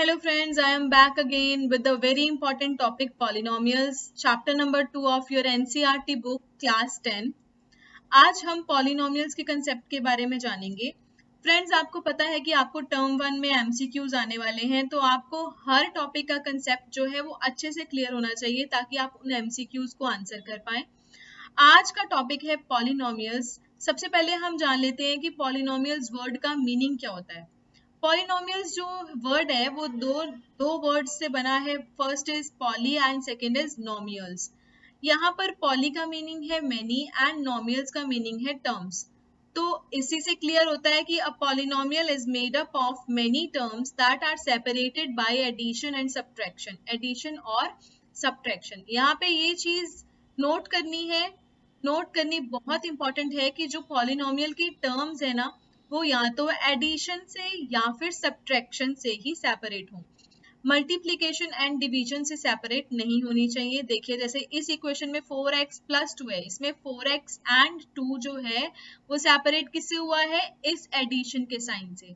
Hello friends, I am back again with the very important topic polynomials, chapter number 2 of your NCERT book class 10. आज हम polynomials के concept के बारे में जानेंगे. फ्रेंड्स, आपको पता है कि आपको टर्म 1 में MCQs आने वाले हैं, तो आपको हर टॉपिक का कंसेप्ट जो है वो अच्छे से क्लियर होना चाहिए ताकि आप उन MCQs को आंसर कर पाएं. आज का टॉपिक है पॉलिनोमियल्स. सबसे पहले हम जान लेते हैं कि पॉलिनोमियल्स वर्ड का मीनिंग क्या होता है. पॉलिनोमियल्स जो वर्ड है वो दो वर्ड्स से बना है. First is poly and second is nomials. यहाँ पर पॉली का मीनिंग है मेनी एंड नोमियल्स का मीनिंग है टर्म्स. तो इसी से क्लियर होता है कि a polynomial is made up of many terms that are separated by addition and subtraction. Addition और सब्ट्रैक्शन, यहाँ पे ये चीज नोट करनी बहुत इंपॉर्टेंट है कि जो पॉलिनोमियल की टर्म्स है ना वो या तो एडिशन से या फिर सब्ट्रैक्शन से ही सेपरेट हो. मल्टीप्लिकेशन एंड डिवीजन से सेपरेट नहीं होनी चाहिए. देखिए जैसे इस इक्वेशन में 4x प्लस 2 है, इसमें 4x एंड 2 जो है वो सेपरेट किससे हुआ है? इस एडिशन के साइन से.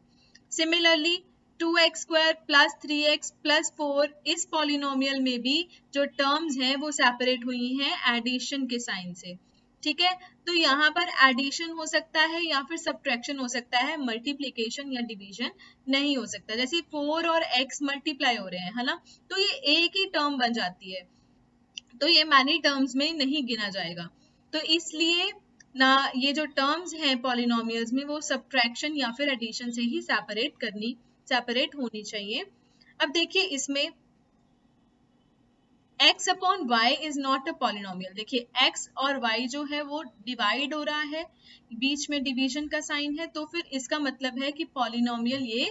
Similarly 2x square plus 3x plus 4 इस पॉलिनोमियल में भी जो टर्म्स हैं वो सेपरेट हुई हैं एडिशन के साइन से. ठीक है, तो यहाँ पर एडिशन हो सकता है या फिर सब्ट्रैक्शन हो सकता है, मल्टीप्लिकेशन या डिवीजन नहीं हो सकता. जैसे 4 और x मल्टीप्लाई हो रहे हैं, है ना, तो ये एक ही टर्म बन जाती है, तो ये मैनी टर्म्स में नहीं गिना जाएगा. तो इसलिए ना ये जो टर्म्स हैं पॉलिनोमियल्स में वो सब्ट्रैक्शन या फिर एडिशन से ही सेपरेट होनी चाहिए. अब देखिए इसमें x upon y is not a polynomial. देखिए x और y जो है वो डिवाइड हो रहा है, बीच में डिवीजन का साइन है, तो फिर इसका मतलब है कि पॉलिनोमियल ये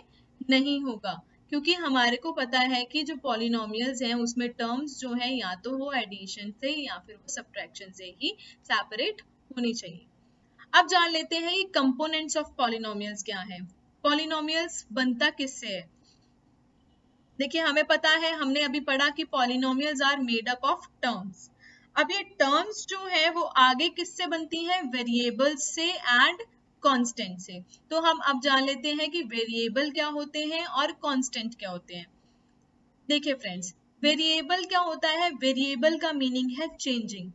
नहीं होगा, क्योंकि हमारे को पता है कि जो पॉलिनोमियल्स हैं उसमें टर्म्स जो है या तो वो एडिशन से या फिर वो सब्ट्रैक्शन से ही सेपरेट होनी चाहिए. अब जान लेते हैं ये कंपोनेंट्स ऑफ पॉलिनोमियल्स क्या है. पॉलिनोमियल्स बनता किससे है? देखिए हमें पता है, हमने अभी पढ़ा कि polynomials are made up of terms. अब ये टर्म्स जो है वो आगे किससे बनती हैं? वेरिएबल्स से एंड कांस्टेंट से. तो हम अब जान लेते हैं कि वेरिएबल क्या होते हैं और कांस्टेंट क्या होते हैं. देखिए फ्रेंड्स, वेरिएबल क्या होता है? वेरिएबल का मीनिंग है चेंजिंग.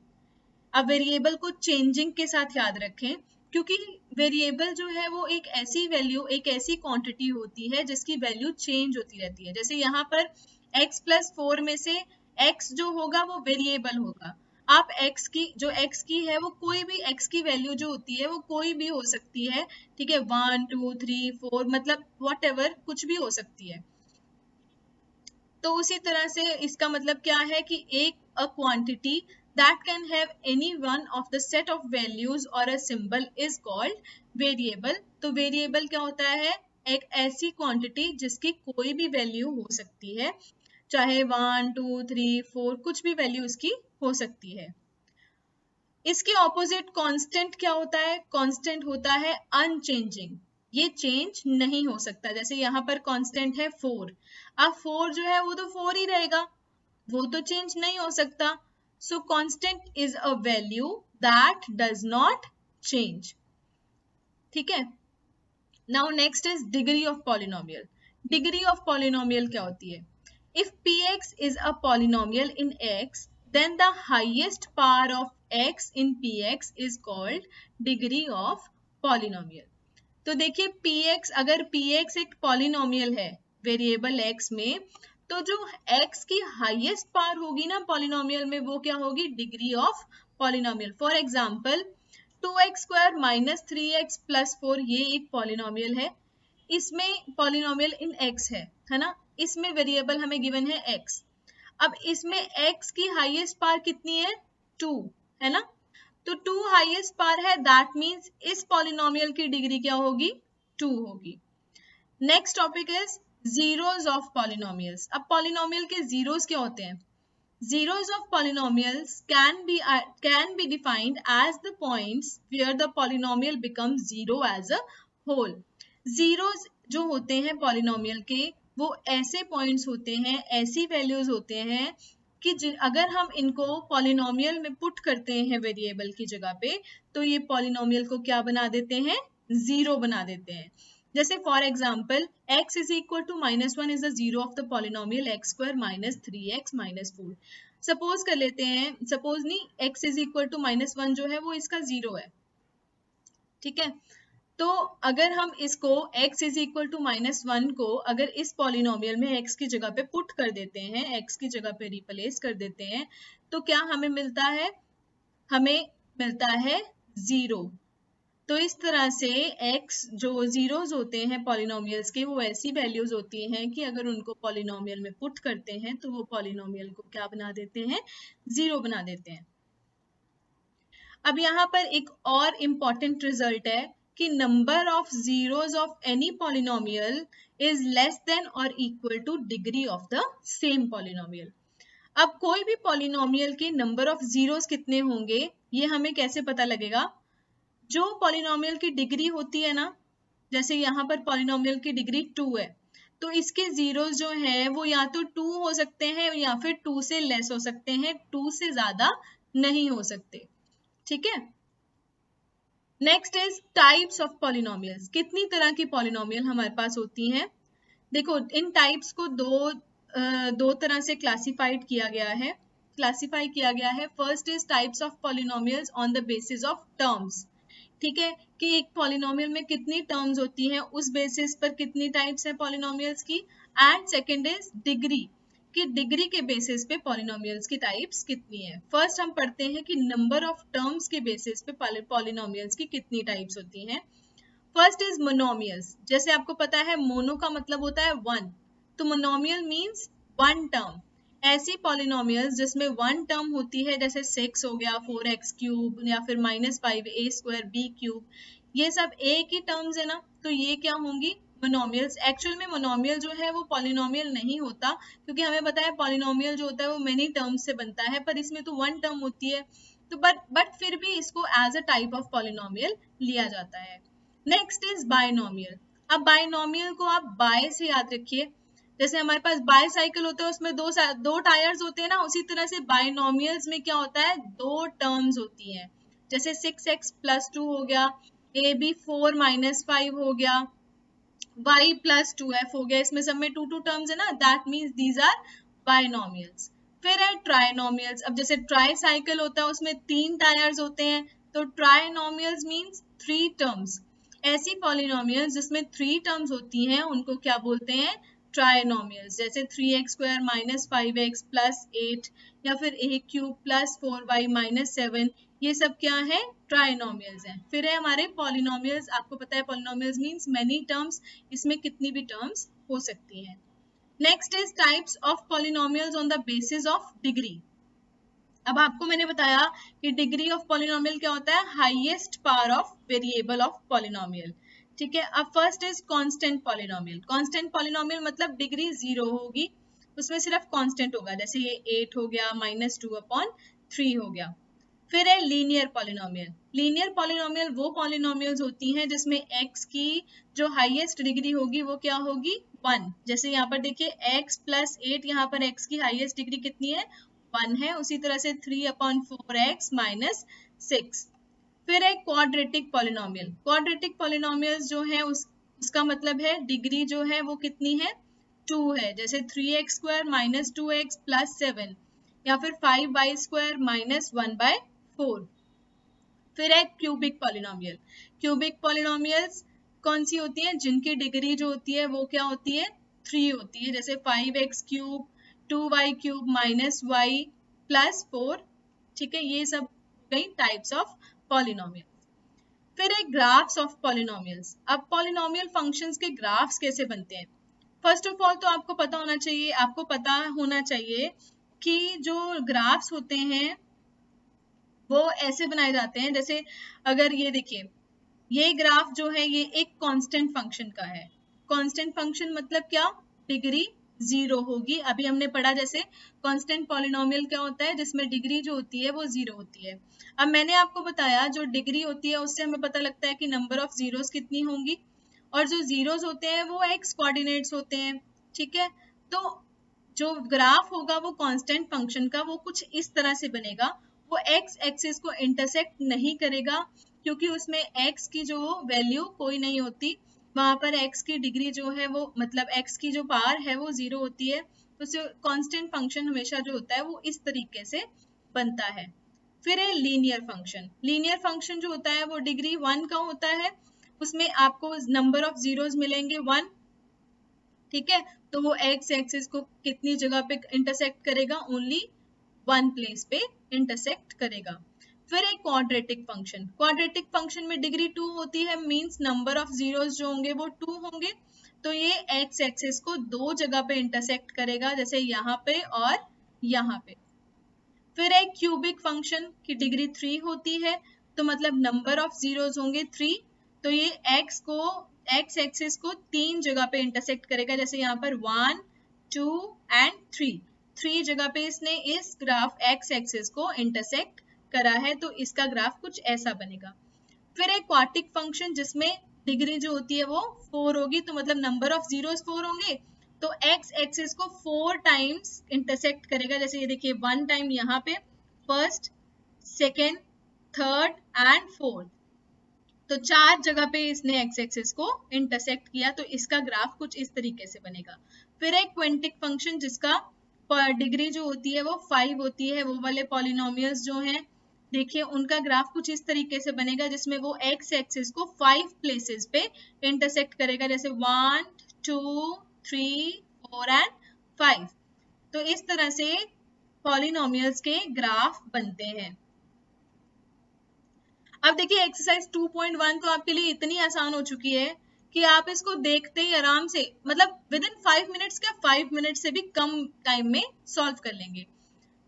अब वेरिएबल को चेंजिंग के साथ याद रखें, क्योंकि वेरिएबल जो है वो एक ऐसी वैल्यू, एक ऐसी क्वांटिटी होती है जिसकी वैल्यू चेंज होती रहती है. जैसे यहाँ पर x प्लस 4 में से x जो होगा वो वेरिएबल होगा. आप x की है वो कोई भी x की वैल्यू जो होती है वो कोई भी हो सकती है. ठीक है, 1 2 3 4 मतलब व्हाटएवर कुछ भी हो सकती है. तो उसी तरह से इसका मतलब क्या है कि एक a quantity that can have any one of the set of values or a symbol is called variable. तो variable क्या होता है? एक ऐसी क्वांटिटी जिसकी कोई भी वैल्यू हो सकती है, चाहे 1 2 3 4 कुछ भी वैल्यू इसकी हो सकती है. इसके ऑपोजिट कांस्टेंट क्या होता है? कांस्टेंट होता है अनचेंजिंग. ये चेंज नहीं हो सकता. जैसे यहाँ पर कांस्टेंट है 4. अब 4 जो है वो तो 4 ही रहेगा, वो तो चेंज नहीं हो सकता. So constant is a value that does not change. ठीक है. Now next is degree of polynomial. Degree of polynomial क्या होती है? If px is a polynomial in x, then the highest power of x in px is called degree of polynomial. तो देखिए px, अगर px एक polynomial है variable x में, तो जो x की हाईएस्ट पावर होगी ना पॉलिनोमियल में वो क्या होगी? Degree of polynomial. For example 2x square minus 3x plus 4 ये एक पॉलिनोमियल है. इसमें पॉलिनोमियल इन x है ना, इसमें वेरिएबल हमें गिवन है x. अब इसमें x की हाईएस्ट पावर कितनी है? 2 है ना, तो 2 हाईएस्ट पावर है, दैट मीन्स इस पॉलिनोमियल की डिग्री क्या होगी? 2 होगी. Next topic is zeros of polynomials. अब पॉलिनोमियल के जीरोस क्या होते हैं? Zeros of polynomials can be defined as the points where the polynomial becomes zero as a whole. Zeros जो होते हैं पॉलिनोमियल के वो ऐसे पॉइंट्स होते हैं, ऐसी वैल्यूज होते हैं कि अगर हम इनको पॉलिनोमियल में पुट करते हैं वेरिएबल की जगह पे, तो ये पॉलिनोमियल को क्या बना देते हैं? जीरो बना देते हैं. जैसे for example x is equal to -1 is the zero of the polynomial x square minus 3x minus 4। Suppose कर लेते हैं, सपोज नहीं, x इज इक्वल टू -1 जो है वो इसका जीरो है, ठीक है। तो अगर हम इसको x इज इक्वल टू -1 को अगर इस पॉलिनोमियल में x की जगह पे पुट कर देते हैं, x की जगह पे रिप्लेस कर देते हैं, तो क्या हमें मिलता है? हमें मिलता है 0। तो इस तरह से x जो जीरोस होते हैं पॉलिनोमियल्स के, वो ऐसी वैल्यूज होती हैं कि अगर उनको पॉलिनोमियल में पुट करते हैं तो वो पॉलिनोमियल को क्या बना देते हैं? 0 बना देते हैं। अब यहाँ पर एक और इम्पॉर्टेंट रिजल्ट है कि number of zeros of any polynomial is less than or equal to degree of the same polynomial. अब कोई भी पॉलिनोमियल के नंबर ऑफ जीरोस कितने होंगे ये हमें कैसे पता लगेगा? जो पॉलिनोमियल की डिग्री होती है ना, जैसे यहाँ पर पॉलिनोमियल की डिग्री 2 है, तो इसके जीरोस जो है वो या तो 2 हो सकते हैं या फिर 2 से लेस हो सकते हैं, 2 से ज्यादा नहीं हो सकते, ठीक है। Next is types of polynomials. कितनी तरह की पॉलिनोमियल हमारे पास होती हैं? देखो, इन टाइप्स को दो तरह से क्लासिफाई किया गया है। First is types of polynomials on the basis of terms, ठीक है, कि एक पॉलिनोमियल में कितनी टर्म्स होती हैं, उस बेसिस पर कितनी टाइप्स है पॉलिनोमियल्स की। एंड सेकंड इज डिग्री, कि डिग्री के बेसिस पे पॉलिनोमियल्स की टाइप्स कितनी है। फर्स्ट हम पढ़ते हैं कि नंबर ऑफ टर्म्स के बेसिस पे पॉलिनोमियल्स की कितनी टाइप्स होती हैं। First is monomials. जैसे आपको पता है मोनो का मतलब होता है वन, तो मोनोमियल मीन्स वन टर्म। ऐसी पॉलिनोमियल्स जिसमें वन टर्म होती है, जैसे 6 हो गया, 4x क्यूब या फिर -5a² b³, ये सब एक ही टर्म्स है ना, तो ये क्या होंगी? मोनोमियल्स। एक्चुअल में मोनोमियल जो है वो पॉलिनोमियल नहीं होता, क्योंकि हमें पता है पॉलिनोमियल जो होता है वो मेनी टर्म्स से बनता है, पर इसमें तो वन टर्म होती है, तो बट फिर भी इसको as a type of polynomial लिया जाता है। Next is binomial. अब बायनोमियल को आप बाय से याद रखिए, जैसे हमारे पास बायसाइकिल होता है उसमें दो टायर्स होते हैं ना, उसी तरह से बायनोमियल्स में क्या होता है? दो टर्म्स होती हैं, जैसे 6x + 2 हो गया, ab 4 - 5 हो गया, y + 2f हो गया, इसमें सब में 2 टर्म्स है ना, दैट मीन्स दीज आर बायनोमियल्स। फिर है ट्राइनोमियल्स। अब जैसे ट्राईसाइकिल होता है उसमें 3 टायर्स होते हैं, तो ट्राइनोमियल्स मीन्स 3 टर्म्स। ऐसी पॉलिनोमियल्स जिसमें 3 टर्म्स होती हैं उनको क्या बोलते हैं? ट्राइनोमियल्स। जैसे 3x² - 5x + 8 या फिर a³ + 4y - 7, ये सब क्या है? ट्राइनोमियल्स हैं। फिर है हमारे पॉलिनोमियल्स। आपको पता है पॉलिनोमियल्स मीन्स मेनी टर्म्स, इसमें कितनी भी टर्म्स हो सकती हैं। Next is types of polynomials on the basis of degree. अब आपको मैंने बताया कि डिग्री ऑफ पॉलिनोमियल क्या होता है? Highest power of variable of polynomial, ठीक है। अब first is constant polynomial. Constant polynomial मतलब डिग्री 0 होगी, उसमें सिर्फ कांस्टेंट होगा, जैसे ये 8 हो गया, -2/3 हो गया। फिर है लीनियर पॉलिनोमियल। लीनियर पॉलिनोमियल वो पॉलिनोमियल्स होती हैं जिसमें x की जो हाईएस्ट डिग्री होगी वो क्या होगी? 1। जैसे यहाँ पर देखिए x + 8, यहाँ पर x की हाईएस्ट डिग्री कितनी है? 1 है। उसी तरह से 3/4x - 6। फिर है क्वाड्रेटिक पॉलिनोमियल। क्वाड्रेटिक पॉलिनोमियल्स जो है उसका मतलब है डिग्री जो है वो कितनी है? 2 है। जैसे 3x² - 2x + 7 या फिर 5y² - 1/4। फिर है क्यूबिक पॉलिनोमियल। क्यूबिक पॉलिनोमियल्स कौन सी होती हैं? जिनकी डिग्री जो होती है वो क्या होती है? 3 होती है। जैसे 5x³ 2y³ - y + 4, ठीक है। ये सब कई टाइप्स ऑफ पॉलिनोमियल। फिर है ग्राफ्स ऑफ पॉलिनोमियल्स। अब पॉलिनोमियल फंक्शंस के ग्राफ्स कैसे बनते हैं? फर्स्ट ऑफ ऑल तो आपको पता होना चाहिए कि जो ग्राफ्स होते हैं वो ऐसे बनाए जाते हैं, जैसे अगर ये देखिए, ये ग्राफ जो है ये एक कांस्टेंट फंक्शन का है। कांस्टेंट फंक्शन मतलब क्या? डिग्री 0 होगी। अभी हमने पढ़ा जैसे कांस्टेंट पॉलिनोमियल क्या होता है? जिसमें डिग्री जो होती है वो 0 होती है। अब मैंने आपको बताया जो डिग्री होती है उससे हमें पता लगता है कि नंबर ऑफ जीरोस कितनी होंगी, और जो जीरोस होते हैं वो एक्स कोऑर्डिनेट्स होते हैं, ठीक है। तो जो ग्राफ होगा वो कांस्टेंट फंक्शन का वो कुछ इस तरह से बनेगा, वो एक्स एक्सिस को इंटरसेक्ट नहीं करेगा, क्योंकि उसमें एक्स की जो वैल्यू कोई नहीं होती, वहां पर x की डिग्री जो है वो मतलब x की जो पावर है वो 0 होती है, तो कांस्टेंट फंक्शन हमेशा जो होता है वो इस तरीके से बनता है। फिर है लीनियर फंक्शन। लीनियर फंक्शन जो होता है वो डिग्री 1 का होता है, उसमें आपको नंबर ऑफ जीरोस मिलेंगे 1, ठीक है। तो वो x एक्सिस को कितनी जगह पे इंटरसेक्ट करेगा, ओनली 1 प्लेस पे इंटरसेक्ट करेगा। फिर एक क्वाड्रेटिक फंक्शन। क्वाड्रेटिक फंक्शन में डिग्री 2 होती है, मींस नंबर ऑफ जीरोस जो होंगे वो 2 होंगे, तो ये x एक्सिस को 2 जगह पे इंटरसेक्ट करेगा, जैसे यहाँ पे और यहाँ पे। फिर एक क्यूबिक फंक्शन की डिग्री 3 होती है, तो मतलब नंबर ऑफ जीरोस होंगे 3, तो ये x एक्सिस को 3 जगह पे इंटरसेक्ट करेगा, जैसे यहाँ पर 1 2 एंड 3 जगह पे इसने इस ग्राफ x एक्सिस को इंटरसेक्ट करा है, तो इसका ग्राफ कुछ ऐसा बनेगा। फिर एक क्वार्टिक फंक्शन जिसमें डिग्री जो होती है वो 4 होगी, तो मतलब नंबर ऑफ जीरोस 4 होंगे, तो x एक्सिस को 4 टाइम्स इंटरसेक्ट करेगा, जैसे ये देखिए 1 टाइम यहाँ पे, first, second, third and fourth, तो 4 जगह पे इसने x एक्सिस को इंटरसेक्ट किया, तो इसका ग्राफ कुछ इस तरीके से बनेगा। फिर एक क्विंटिक फंक्शन जिसका डिग्री जो होती है वो 5 होती है, वो वाले पॉलिनोमियल्स जो हैं देखिए उनका ग्राफ कुछ इस तरीके से बनेगा, जिसमें वो x एक्सिस को 5 प्लेसेस पे इंटरसेक्ट करेगा, जैसे 1 2 3 4 एंड 5। तो इस तरह से पॉलिनोमियल्स के ग्राफ बनते हैं। अब देखिए एक्सरसाइज 2.1 तो आपके लिए इतनी आसान हो चुकी है कि आप इसको देखते ही आराम से मतलब विद इन 5 मिनट्स क्या 5 मिनट से भी कम टाइम में सॉल्व कर लेंगे।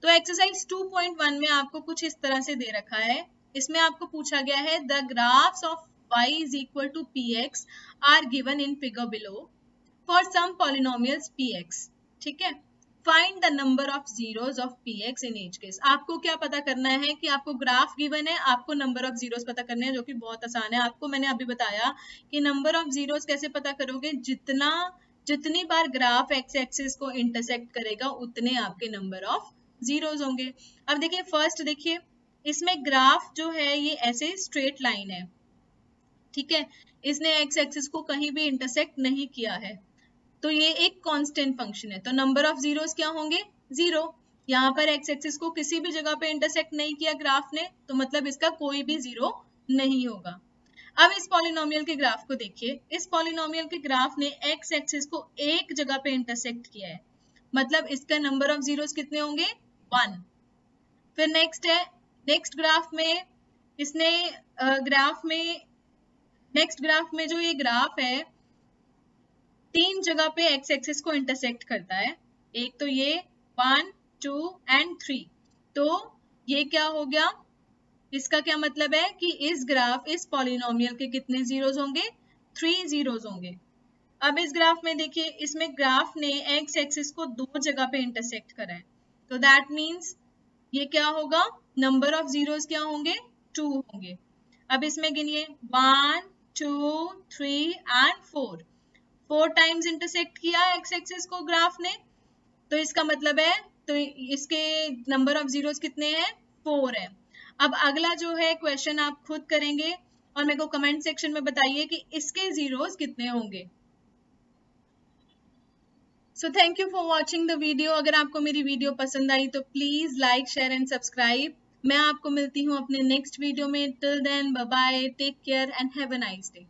तो एक्सरसाइज 2.1 में आपको कुछ इस तरह से दे रखा है, इसमें आपको पूछा गया है the graphs of y is equal to px are given in figure below for some polynomials px, ठीक है। Find the number of zeros of px in each case. आपको क्या पता करना है कि आपको ग्राफ गिवन है, आपको नंबर ऑफ जीरोस पता करने हैं, जो कि बहुत आसान है। आपको मैंने अभी बताया कि नंबर ऑफ जीरोस कैसे पता करोगे, जितनी बार ग्राफ एक्स एक्सिस को इंटरसेक्ट करेगा उतने आपके नंबर ऑफ जीरोस होंगे। अब देखिए फर्स्ट देखिए, इसमें ग्राफ जो है ये ऐसे स्ट्रेट लाइन है, ठीक है, इसने एक्स एक्सिस को कहीं भी इंटरसेक्ट नहीं किया है, तो ये एक कांस्टेंट फंक्शन है, तो नंबर ऑफ जीरोस क्या होंगे, 0। यहाँ पर एक्स एक्सिस को किसी भी जगह पे इंटरसेक्ट नहीं किया ग्राफ ने, तो मतलब इसका कोई भी 0 नहीं होगा। अब इस पॉलिनोमियल के ग्राफ को देखिए, इस पॉलिनोमियल के ग्राफ ने एक्स एक्सिस को एक जगह पे इंटरसेक्ट किया है, मतलब इसका नंबर ऑफ जीरोस कितने होंगे, 1। फिर नेक्स्ट ग्राफ में इसने नेक्स्ट ग्राफ में जो ये ग्राफ है 3 जगह पे एक्स एक्सिस को इंटरसेक्ट करता है, एक तो ये 1 2 एंड 3, तो ये क्या हो गया, इसका क्या मतलब है कि इस पॉलिनोमियल के कितने जीरोस होंगे, 3 जीरोस होंगे। अब इस ग्राफ में देखिए, इसमें ग्राफ ने एक्स एक्सिस को 2 जगह पे इंटरसेक्ट करा है, तो दैट मीन्स ये क्या होगा, नंबर ऑफ जीरोस क्या होंगे, 2 होंगे। अब इसमें गिनिए 1 2 3 एंड 4 टाइम्स इंटरसेक्ट किया एक्स एक्सिस को ग्राफ ने, तो इसका मतलब है तो इसके नंबर ऑफ जीरोस कितने हैं, 4 है। अब अगला जो है क्वेश्चन आप खुद करेंगे और मेरे को कमेंट सेक्शन में बताइए कि इसके जीरोस कितने होंगे। So thank you for watching the video. अगर आपको मेरी वीडियो पसंद आई तो please like share and subscribe. मैं आपको मिलती हूँ अपने नेक्स्ट वीडियो में। Till then bye bye, take care and have a nice day.